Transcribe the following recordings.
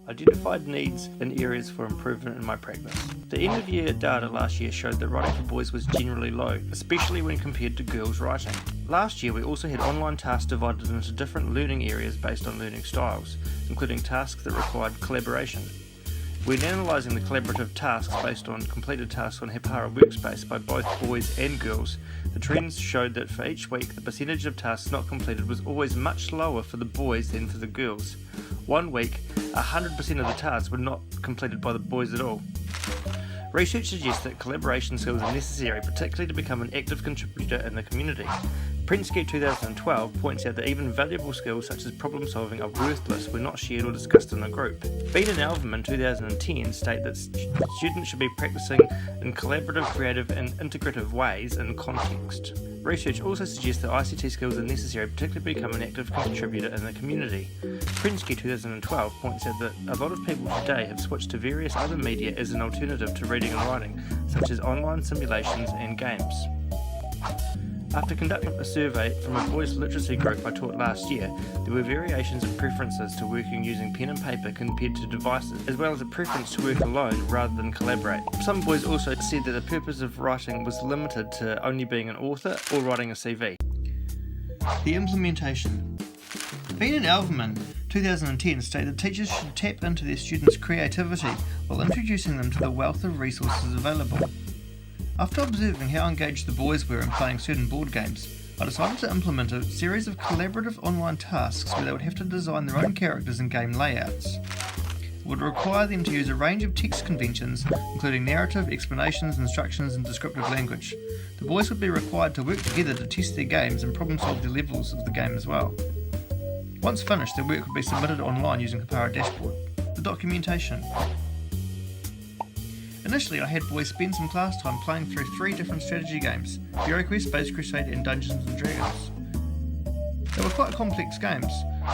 identified needs and areas for improvement in my practice. The end of year data last year showed that writing for boys was generally low, especially when compared to girls' writing. Last year we also had online tasks divided into different learning areas based on learning styles, including tasks that required collaboration. When analysing the collaborative tasks based on completed tasks on Hepara Workspace by both boys and girls, the trends showed that for each week the percentage of tasks not completed was always much lower for the boys than for the girls. One week, 100% of the tasks were not completed by the boys at all. Research suggests that collaboration skills are necessary, particularly to become an active contributor in the community. Prensky 2012 points out that even valuable skills such as problem solving are worthless when not shared or discussed in a group. Bean and Alverman 2010 state that students should be practicing in collaborative, creative and integrative ways in context. Research also suggests that ICT skills are necessary, particularly to become an active contributor in the community. Prensky 2012 points out that a lot of people today have switched to various other media as an alternative to reading and writing, such as online simulations and games. After conducting a survey from a boys' literacy group I taught last year, there were variations in preferences to working using pen and paper compared to devices, as well as a preference to work alone rather than collaborate. Some boys also said that the purpose of writing was limited to only being an author or writing a CV. The implementation. Bean and Alverman 2010 state that teachers should tap into their students' creativity while introducing them to the wealth of resources available. After observing how engaged the boys were in playing certain board games, I decided to implement a series of collaborative online tasks where they would have to design their own characters and game layouts. It would require them to use a range of text conventions, including narrative, explanations, instructions and descriptive language. The boys would be required to work together to test their games and problem solve their levels of the game as well. Once finished, their work would be submitted online using Hepara Dashboard. The documentation. Initially, I had boys spend some class time playing through 3 different strategy games: HeroQuest, Space Crusade and Dungeons & Dragons. They were quite complex games.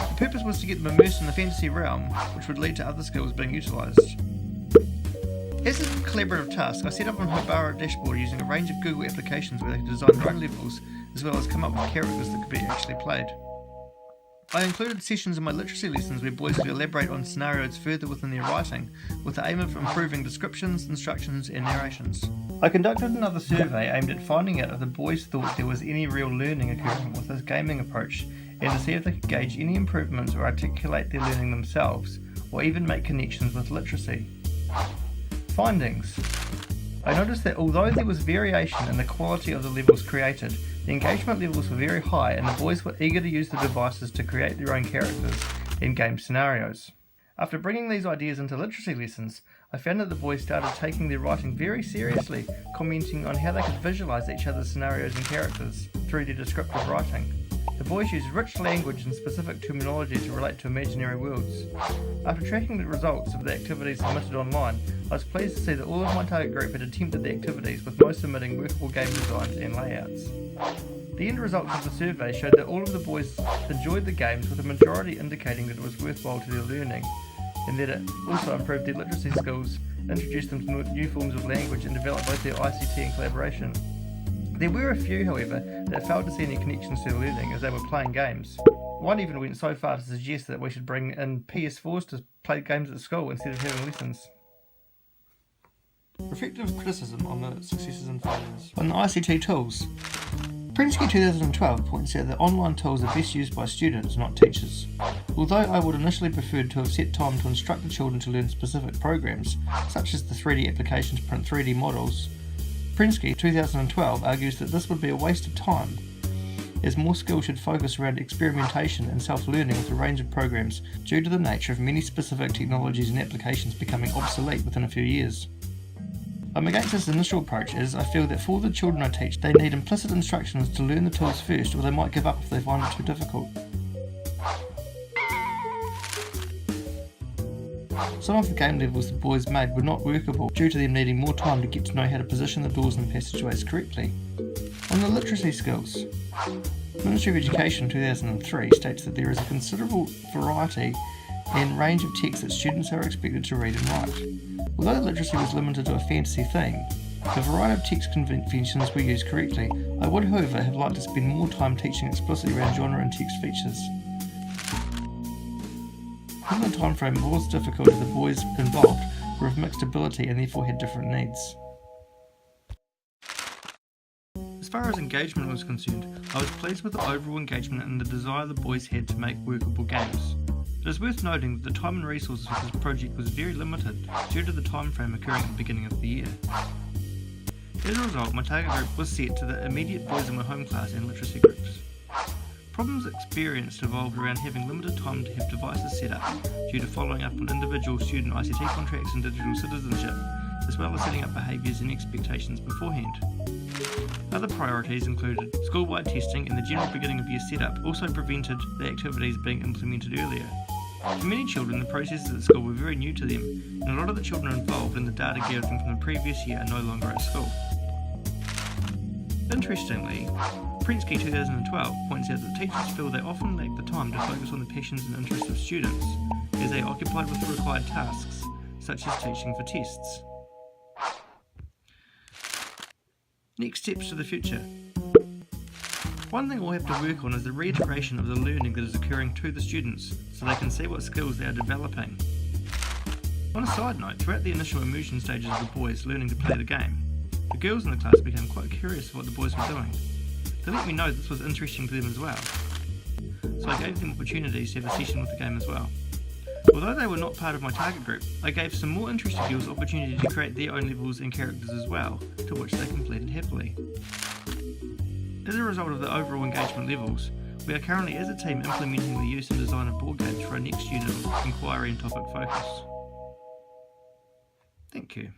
The purpose was to get them immersed in the fantasy realm, which would lead to other skills being utilised. As a collaborative task, I set up on Hepara Dashboard using a range of Google applications where they could design their own levels, as well as come up with characters that could be actually played. I included sessions in my literacy lessons where boys could elaborate on scenarios further within their writing, with the aim of improving descriptions, instructions and narrations. I conducted another survey aimed at finding out if the boys thought there was any real learning occurring with this gaming approach, and to see if they could gauge any improvements or articulate their learning themselves, or even make connections with literacy. Findings. I noticed that although there was variation in the quality of the levels created, the engagement levels were very high and the boys were eager to use the devices to create their own characters and game scenarios. After bringing these ideas into literacy lessons, I found that the boys started taking their writing very seriously, commenting on how they could visualise each other's scenarios and characters through their descriptive writing. The boys used rich language and specific terminology to relate to imaginary worlds. After tracking the results of the activities submitted online, I was pleased to see that all of my target group had attempted the activities, with most submitting workable game designs and layouts. The end results of the survey showed that all of the boys enjoyed the games, with a majority indicating that it was worthwhile to their learning, and that it also improved their literacy skills, introduced them to new forms of language and developed both their ICT and collaboration. There were a few, however, that failed to see any connections to their learning as they were playing games. One even went so far to suggest that we should bring in PS4s to play games at school instead of having lessons. Reflective criticism on the successes and failures. On the ICT tools. Prensky 2012 points out that online tools are best used by students, not teachers. Although I would initially preferred to have set time to instruct the children to learn specific programs, such as the 3D application to print 3D models, Prensky 2012 argues that this would be a waste of time, as more skills should focus around experimentation and self-learning with a range of programs due to the nature of many specific technologies and applications becoming obsolete within a few years. I'm against this initial approach, as I feel that for the children I teach, they need implicit instructions to learn the tools first, or they might give up if they find it too difficult. Some of the game levels the boys made were not workable due to them needing more time to get to know how to position the doors and passageways correctly. On the literacy skills, Ministry of Education 2003 states that there is a considerable variety and range of texts that students are expected to read and write. Although literacy was limited to a fantasy theme, the variety of text conventions were used correctly. I would, however, have liked to spend more time teaching explicitly around genre and text features. On the time frame was difficult as the boys involved were of mixed ability and therefore had different needs. As far as engagement was concerned, I was pleased with the overall engagement and the desire the boys had to make workable games. It is worth noting that the time and resources for this project was very limited due to the time frame occurring at the beginning of the year. As a result, my target group was set to the immediate boys in my home class and literacy groups. Problems experienced evolved around having limited time to have devices set up due to following up on individual student ICT contracts and digital citizenship, as well as setting up behaviours and expectations beforehand. Other priorities included school-wide testing and the general beginning of year setup also prevented the activities being implemented earlier. For many children, the processes at school were very new to them, and a lot of the children involved in the data gathering from the previous year are no longer at school. Interestingly, Prensky 2012 points out that teachers feel they often lack the time to focus on the passions and interests of students, as they are occupied with the required tasks, such as teaching for tests. Next steps to the future. One thing we'll have to work on is the reintegration of the learning that is occurring to the students, so they can see what skills they are developing. On a side note, throughout the initial immersion stages of the boys learning to play the game, the girls in the class became quite curious of what the boys were doing. They let me know this was interesting to them as well, so I gave them opportunities to have a session with the game as well. Although they were not part of my target group, I gave some more interested girls opportunity to create their own levels and characters as well, to which they completed happily. As a result of the overall engagement levels, we are currently as a team implementing the use and design of board games for our next unit of inquiry and topic focus. Thank you.